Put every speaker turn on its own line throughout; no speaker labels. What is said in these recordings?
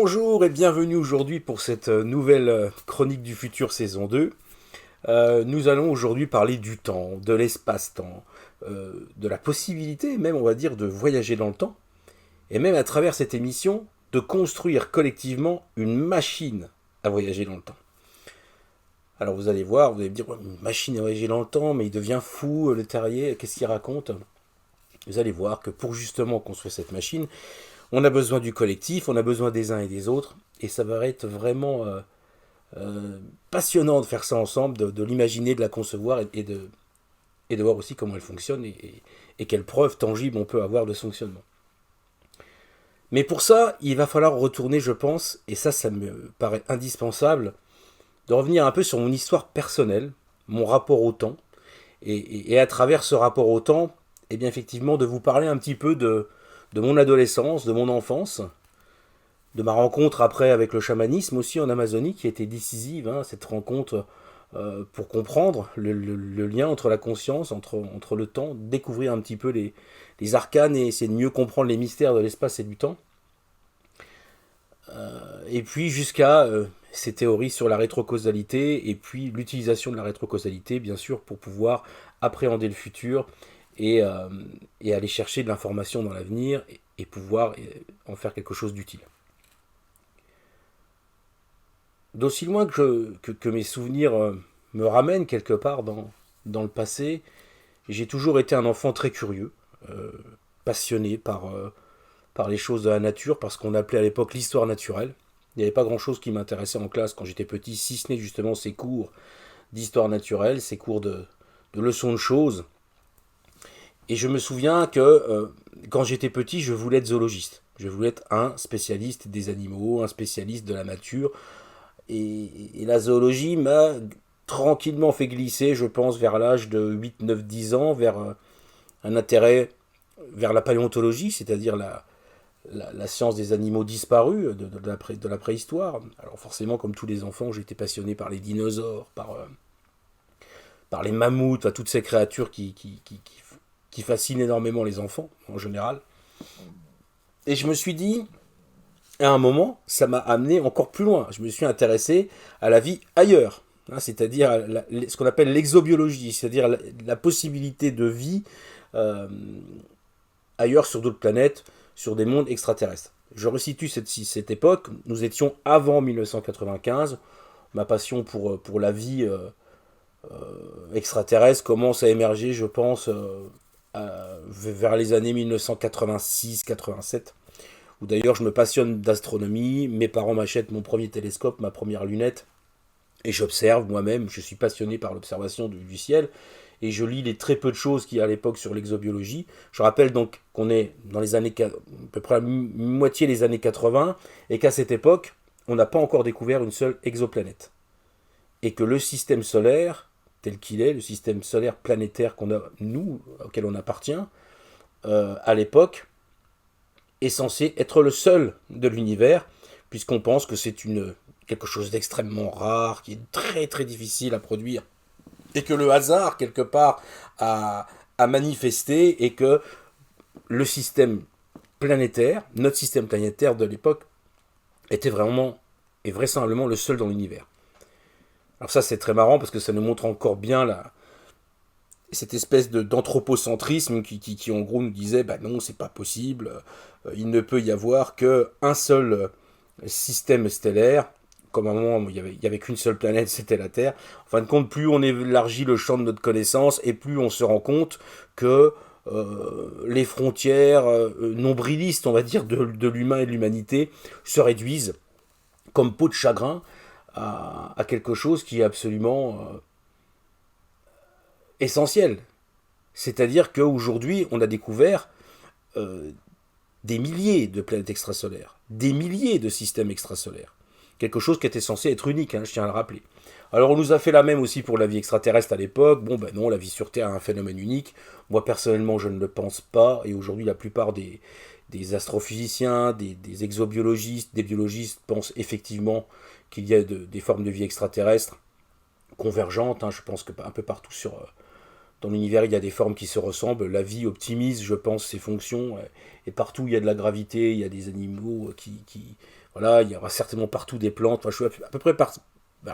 Bonjour et bienvenue aujourd'hui pour cette nouvelle chronique du futur saison 2. Nous allons aujourd'hui parler du temps, de l'espace-temps, de la possibilité même on va dire de voyager dans le temps et même à travers cette émission de construire collectivement une machine à voyager dans le temps. Alors vous allez voir, vous allez me dire ouais, une machine à voyager dans le temps mais il devient fou le terrier, qu'est-ce qu'il raconte? Vous allez voir que pour justement construire cette machine, on a besoin du collectif, on a besoin des uns et des autres, et ça va être vraiment passionnant de faire ça ensemble, de l'imaginer, de la concevoir et de voir aussi comment elle fonctionne et quelles preuves tangibles on peut avoir de ce fonctionnement. Mais pour ça, il va falloir retourner, je pense, et ça me paraît indispensable, de revenir un peu sur mon histoire personnelle, mon rapport au temps, et à travers ce rapport au temps, et bien effectivement de vous parler un petit peu de mon adolescence, de mon enfance, de ma rencontre après avec le chamanisme aussi en Amazonie qui a été décisive, hein, cette rencontre pour comprendre le lien entre la conscience, entre le temps, découvrir un petit peu les arcanes et essayer de mieux comprendre les mystères de l'espace et du temps. Et puis jusqu'à ces théories sur la rétrocausalité et puis l'utilisation de la rétrocausalité, bien sûr, pour pouvoir appréhender le futur et, euh, et aller chercher de l'information dans l'avenir et pouvoir en faire quelque chose d'utile. D'aussi loin que mes souvenirs me ramènent quelque part dans le passé, j'ai toujours été un enfant très curieux, euh, passionné par les choses de la nature, par ce qu'on appelait à l'époque l'histoire naturelle. Il n'y avait pas grand-chose qui m'intéressait en classe quand j'étais petit, si ce n'est justement ces cours d'histoire naturelle, ces cours de leçons de choses. Et je me souviens que quand j'étais petit, je voulais être zoologiste. Je voulais être un spécialiste des animaux, un spécialiste de la nature. Et la zoologie m'a tranquillement fait glisser, je pense, vers l'âge de 8, 9, 10 ans, vers un intérêt vers la paléontologie, c'est-à-dire la science des animaux disparus de la préhistoire. Alors forcément, comme tous les enfants, j'ai été passionné par les dinosaures, par les mammouths, toutes ces créatures qui fascinent énormément les enfants, en général. Et je me suis dit, à un moment, ça m'a amené encore plus loin. Je me suis intéressé à la vie ailleurs, hein, c'est-à-dire ce qu'on appelle l'exobiologie, c'est-à-dire la possibilité de vie euh, ailleurs sur d'autres planètes, sur des mondes extraterrestres. Je resitue cette époque, nous étions avant 1995, ma passion pour la vie extraterrestre commence à émerger, je pense, vers les années 1986-87, où d'ailleurs je me passionne d'astronomie, mes parents m'achètent mon premier télescope, ma première lunette, et j'observe moi-même, je suis passionné par l'observation du ciel, et je lis les très peu de choses qu'il y a à l'époque sur l'exobiologie. Je rappelle donc qu'on est dans les années, à peu près la moitié des années 80, et qu'à cette époque, on n'a pas encore découvert une seule exoplanète. Et que le système solaire, tel qu'il est, le système solaire planétaire qu'on a, nous, auquel on appartient, à l'époque, est censé être le seul de l'univers, puisqu'on pense que c'est quelque chose d'extrêmement rare, qui est très très difficile à produire, et que le hasard, quelque part, a manifesté, et que le système planétaire, notre système planétaire de l'époque, était vraiment et vraisemblablement le seul dans l'univers. Alors ça c'est très marrant parce que ça nous montre encore bien cette espèce d'anthropocentrisme qui en gros nous disait bah non c'est pas possible, il ne peut y avoir qu'un seul système stellaire, comme à un moment il y avait qu'une seule planète, c'était la Terre. En fin de compte, plus on élargit le champ de notre connaissance et plus on se rend compte que les frontières nombrilistes, on va dire, de l'humain et de l'humanité se réduisent comme peau de chagrin à quelque chose qui est absolument essentiel. C'est-à-dire qu'aujourd'hui, on a découvert euh, des milliers de planètes extrasolaires, des milliers de systèmes extrasolaires. Quelque chose qui était censé être unique, hein, je tiens à le rappeler. Alors on nous a fait la même aussi pour la vie extraterrestre à l'époque. Bon ben non, la vie sur Terre est un phénomène unique. Moi personnellement je ne le pense pas. Et aujourd'hui la plupart des astrophysiciens, des exobiologistes, des biologistes pensent effectivement qu'il y a des formes de vie extraterrestres convergentes. Hein. Je pense que un peu partout dans l'univers, il y a des formes qui se ressemblent. La vie optimise, je pense, ses fonctions. Et partout, il y a de la gravité, il y a des animaux Voilà, il y aura certainement partout des plantes. Moi, je suis à peu près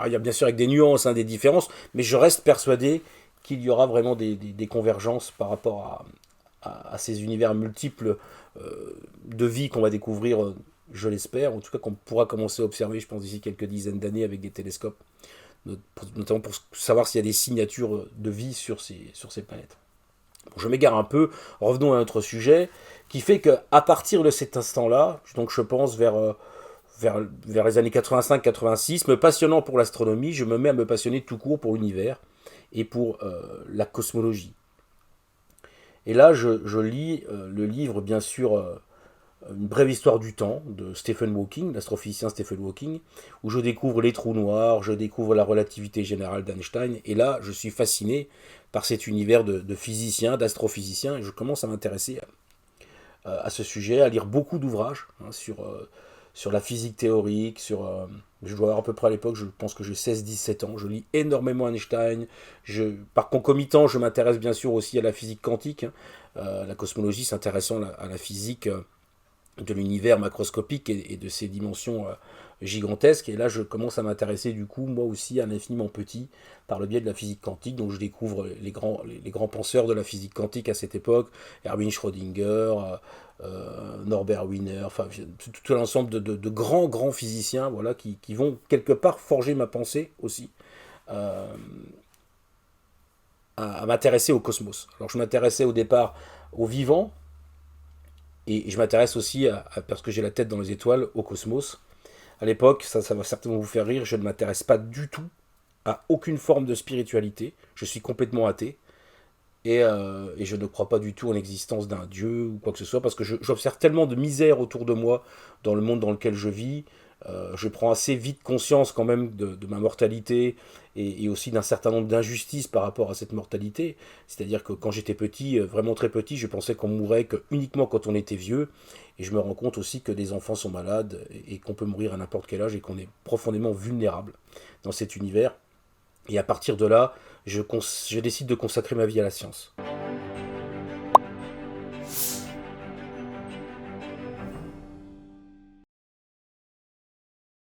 il y a bien sûr avec des nuances, hein, des différences, mais je reste persuadé qu'il y aura vraiment des convergences par rapport à ces univers multiples de vie qu'on va découvrir, je l'espère, en tout cas qu'on pourra commencer à observer, je pense, d'ici quelques dizaines d'années avec des télescopes, notamment pour savoir s'il y a des signatures de vie sur ces planètes. Bon, je m'égare un peu, revenons à notre sujet, qui fait qu'à partir de cet instant-là, donc je pense vers les années 85-86, me passionnant pour l'astronomie, je me mets à me passionner tout court pour l'univers et pour la cosmologie. Et là, je lis le livre, bien sûr, Une brève histoire du temps de Stephen Hawking, l'astrophysicien Stephen Hawking, où je découvre les trous noirs, je découvre la relativité générale d'Einstein, et là, je suis fasciné par cet univers de physiciens, d'astrophysiciens, et je commence à m'intéresser à ce sujet, à lire beaucoup d'ouvrages sur la physique théorique, je dois avoir à peu près à l'époque, je pense que j'ai 16-17 ans, je lis énormément Einstein, par concomitant, je m'intéresse bien sûr aussi à la physique quantique, la cosmologie s'intéressant à la physique de l'univers macroscopique et de ses dimensions gigantesques. Et là, je commence à m'intéresser du coup, moi aussi, à l'infiniment petit, par le biais de la physique quantique. Donc je découvre les grands penseurs de la physique quantique à cette époque, Erwin Schrödinger, Norbert Wiener, enfin tout l'ensemble de grands physiciens, voilà, qui vont quelque part forger ma pensée aussi. À m'intéresser au cosmos. Alors je m'intéressais au départ aux vivants, et je m'intéresse aussi, parce que j'ai la tête dans les étoiles, au cosmos. À l'époque, ça va certainement vous faire rire, je ne m'intéresse pas du tout à aucune forme de spiritualité. Je suis complètement athée. Et je ne crois pas du tout en l'existence d'un dieu ou quoi que ce soit, parce que j'observe tellement de misère autour de moi, dans le monde dans lequel je vis. Je prends assez vite conscience quand même de ma mortalité et aussi d'un certain nombre d'injustices par rapport à cette mortalité. C'est-à-dire que quand j'étais petit, vraiment très petit, je pensais qu'on mourait uniquement quand on était vieux. Et je me rends compte aussi que des enfants sont malades et qu'on peut mourir à n'importe quel âge et qu'on est profondément vulnérable dans cet univers. Et à partir de là, je décide de consacrer ma vie à la science.